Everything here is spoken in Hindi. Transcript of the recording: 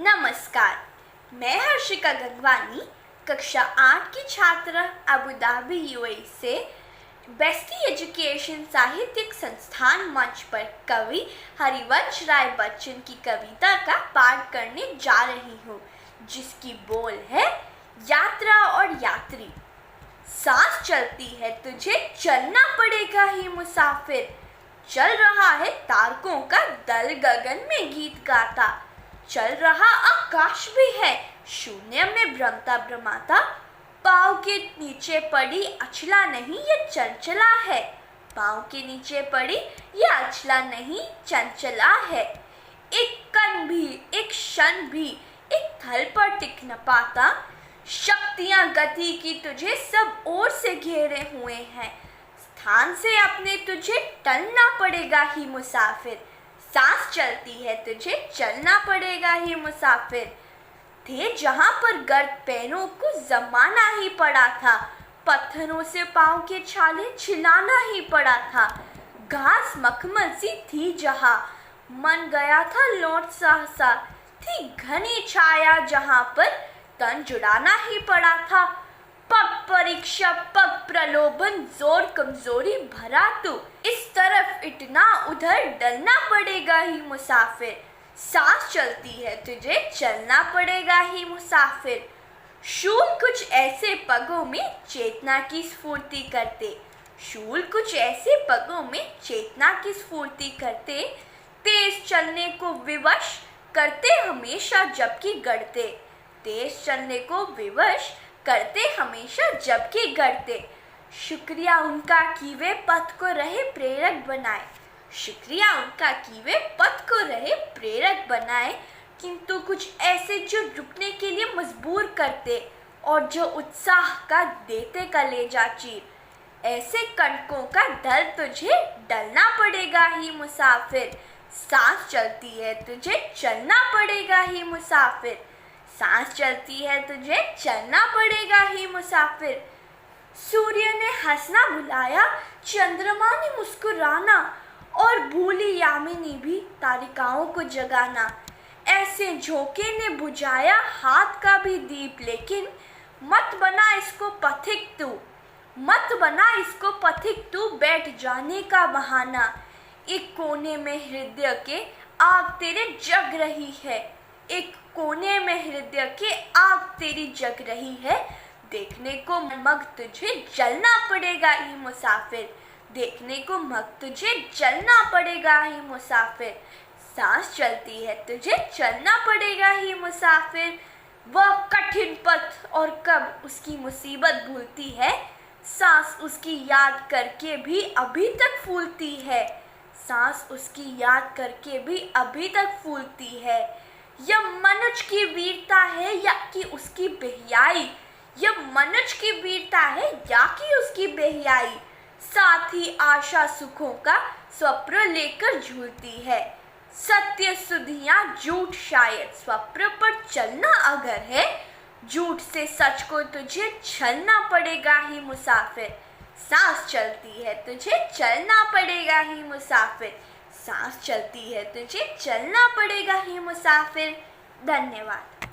नमस्कार, मैं हर्षिका गंगवानी कक्षा 8 की छात्रा अबू धाबी यूएई से बेस्टी एजुकेशन साहित्यिक संस्थान मंच पर कवि हरिवंश राय बच्चन की कविता का पाठ करने जा रही हूँ, जिसकी बोल है यात्रा और यात्री। सांस चलती है तुझे चलना पड़ेगा ही मुसाफिर, चल रहा है तारकों का दल गगन में गीत गाता, चल रहा आकाश भी है शून्य में भ्रमता भ्रमाता, पाँव के नीचे पड़ी अचला नहीं ये चंचला है, पाँव के नीचे पड़ी ये अचला नहीं चंचला है। एक कण भी, एक क्षण भी, एक थल पर टिक न पाता, शक्तियां गति की तुझे सब ओर से घेरे हुए हैं, स्थान से अपने तुझे टलना पड़ेगा ही मुसाफिर, सांस चलती है तुझे चलना पड़ेगा ही मुसाफिर। थे जहां पर गर्द पैरों को जमाना ही पड़ा था, पत्थरों से पांव के छाले छिलाना ही पड़ा था, घास मखमल सी थी जहां मन गया था लौट सहसा, थी घनी छाया जहां पर तन जुड़ाना ही पड़ा था, पग परीक्षा पग प्रलोभन जोर कमजोरी भरा तू, इस तरफ इतना उधर डलना पड़ेगा ही मुसाफिर, सांस चलती है तुझे चलना पड़ेगा ही मुसाफिर। शूल कुछ ऐसे पगों में चेतना की स्फूर्ति करते, शूल कुछ ऐसे पगों में चेतना की स्फूर्ति करते, तेज चलने को विवश करते हमेशा जबकि गढ़ते, तेज चलने को विवश करते हमेशा जबकि गढ़ते। शुक्रिया उनका कि वे पथ को रहे प्रेरक बनाए, शुक्रिया उनका कि वे पथ को रहे प्रेरक बनाए, किंतु कुछ ऐसे जो रुकने के लिए मजबूर करते और जो उत्साह का देते कलेजा चीर, ऐसे कणकों का दल तुझे डलना पड़ेगा ही मुसाफिर, सांस चलती है तुझे चलना पड़ेगा ही मुसाफिर, सांस चलती है तुझे चलना पड़ेगा ही मुसाफिर। सूर्य ने हंसना भुलाया, चंद्रमा ने मुस्कुराना, और भूली यामिनी भी तारिकाओं को जगाना, ऐसे झोंके ने बुझाया हाथ का भी दीप, लेकिन मत बना इसको पथिक तू, मत बना इसको पथिक तू, बैठ जाने का बहाना, एक कोने में हृदय के आग तेरे जग रही है, एक कोने में हृदय के आग तेरी जग रही है, देखने को मग तुझे जलना पड़ेगा ही मुसाफिर, देखने को मग तुझे जलना पड़ेगा ही मुसाफिर, सांस चलती है तुझे चलना पड़ेगा ही मुसाफिर। वह कठिन पथ और कब उसकी मुसीबत भूलती है, सांस उसकी याद करके भी अभी तक फूलती है, सांस उसकी याद करके भी अभी तक फूलती है। यह मनुष्य की वीरता है या कि उसकी बेहयाई, यह मनुष्य की वीरता है या कि उसकी बेहयाई, साथ ही आशा सुखों का स्वप्न लेकर झूलती है, सत्य सुधियां झूठ शायद स्वप्न पर चलना अगर है, झूठ से सच को तुझे छलना पड़ेगा ही मुसाफिर, सांस चलती है तुझे चलना पड़ेगा ही मुसाफिर, सांस चलती है तुझे चलना पड़ेगा ही मुसाफिर। धन्यवाद।